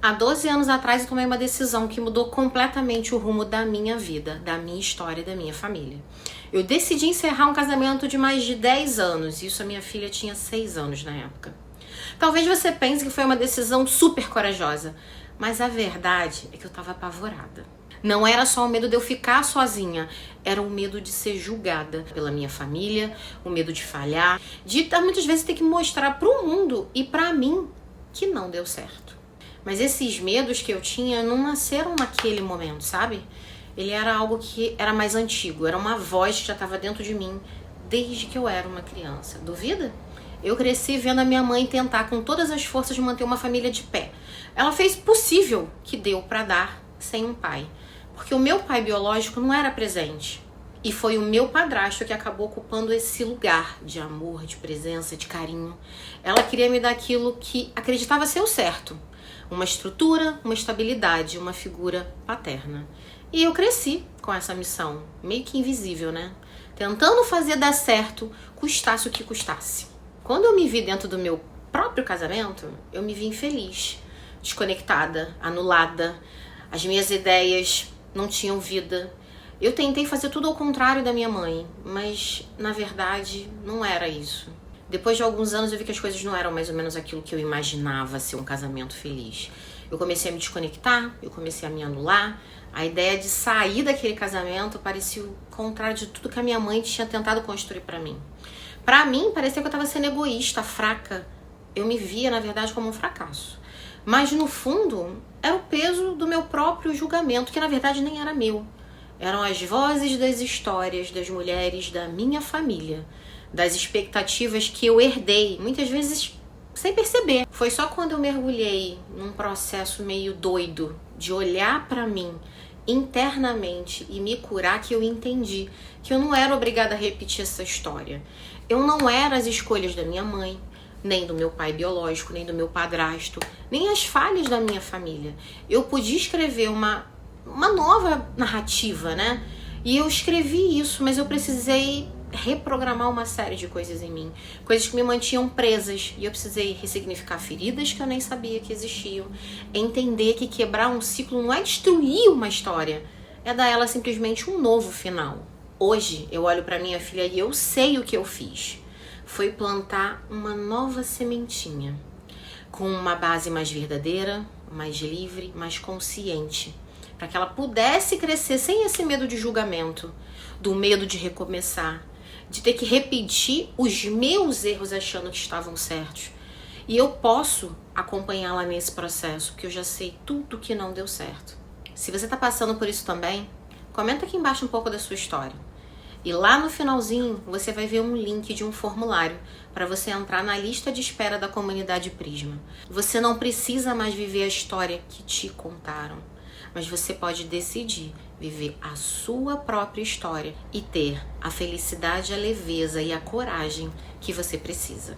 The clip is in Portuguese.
Há 12 anos atrás eu tomei uma decisão que mudou completamente o rumo da minha vida, da minha história e da minha família. Eu decidi encerrar um casamento de mais de 10 anos, isso a minha filha tinha 6 anos na época. Talvez você pense que foi uma decisão super corajosa, mas a verdade é que eu estava apavorada. Não era só o medo de eu ficar sozinha, era o medo de ser julgada pela minha família, o medo de falhar, de muitas vezes ter que mostrar para o mundo e para mim que não deu certo. Mas esses medos que eu tinha não nasceram naquele momento, sabe? Ele era algo que era mais antigo, era uma voz que já estava dentro de mim desde que eu era uma criança. Duvida? Eu cresci vendo a minha mãe tentar com todas as forças manter uma família de pé. Ela fez o possível que deu para dar sem um pai. Porque o meu pai biológico não era presente. E foi o meu padrasto que acabou ocupando esse lugar de amor, de presença, de carinho. Ela queria me dar aquilo que acreditava ser o certo. Uma estrutura, uma estabilidade, uma figura paterna. E eu cresci com essa missão, meio que invisível, né? Tentando fazer dar certo, custasse o que custasse. Quando eu me vi dentro do meu próprio casamento, eu me vi infeliz, desconectada, anulada. As minhas ideias não tinham vida. Eu tentei fazer tudo ao contrário da minha mãe, mas na verdade não era isso. Depois de alguns anos eu vi que as coisas não eram mais ou menos aquilo que eu imaginava ser um casamento feliz. Eu comecei a me desconectar, eu comecei a me anular. A ideia de sair daquele casamento parecia o contrário de tudo que a minha mãe tinha tentado construir pra mim. Pra mim, parecia que eu tava sendo egoísta, fraca. Eu me via, na verdade, como um fracasso. Mas, no fundo, era o peso do meu próprio julgamento, que na verdade nem era meu. Eram as vozes das histórias das mulheres da minha família, das expectativas que eu herdei, muitas vezes sem perceber. Foi só quando eu mergulhei num processo meio doido de olhar pra mim internamente e me curar que eu entendi que eu não era obrigada a repetir essa história. Eu não era as escolhas da minha mãe, nem do meu pai biológico, nem do meu padrasto, nem as falhas da minha família. Eu podia escrever uma nova narrativa, né? E eu escrevi isso, mas eu precisei reprogramar uma série de coisas em mim, coisas que me mantinham presas, e eu precisei ressignificar feridas que eu nem sabia que existiam, entender que quebrar um ciclo não é destruir uma história, é dar ela simplesmente um novo final. Hoje eu olho pra minha filha e eu sei o que eu fiz. Foi plantar uma nova sementinha, com uma base mais verdadeira, mais livre, mais consciente, para que ela pudesse crescer sem esse medo de julgamento, do medo de recomeçar, de ter que repetir os meus erros achando que estavam certos. E eu posso acompanhá-la nesse processo, porque eu já sei tudo que não deu certo. Se você está passando por isso também, comenta aqui embaixo um pouco da sua história. E lá no finalzinho você vai ver um link de um formulário para você entrar na lista de espera da comunidade Prisma. Você não precisa mais viver a história que te contaram, mas você pode decidir viver a sua própria história e ter a felicidade, a leveza e a coragem que você precisa.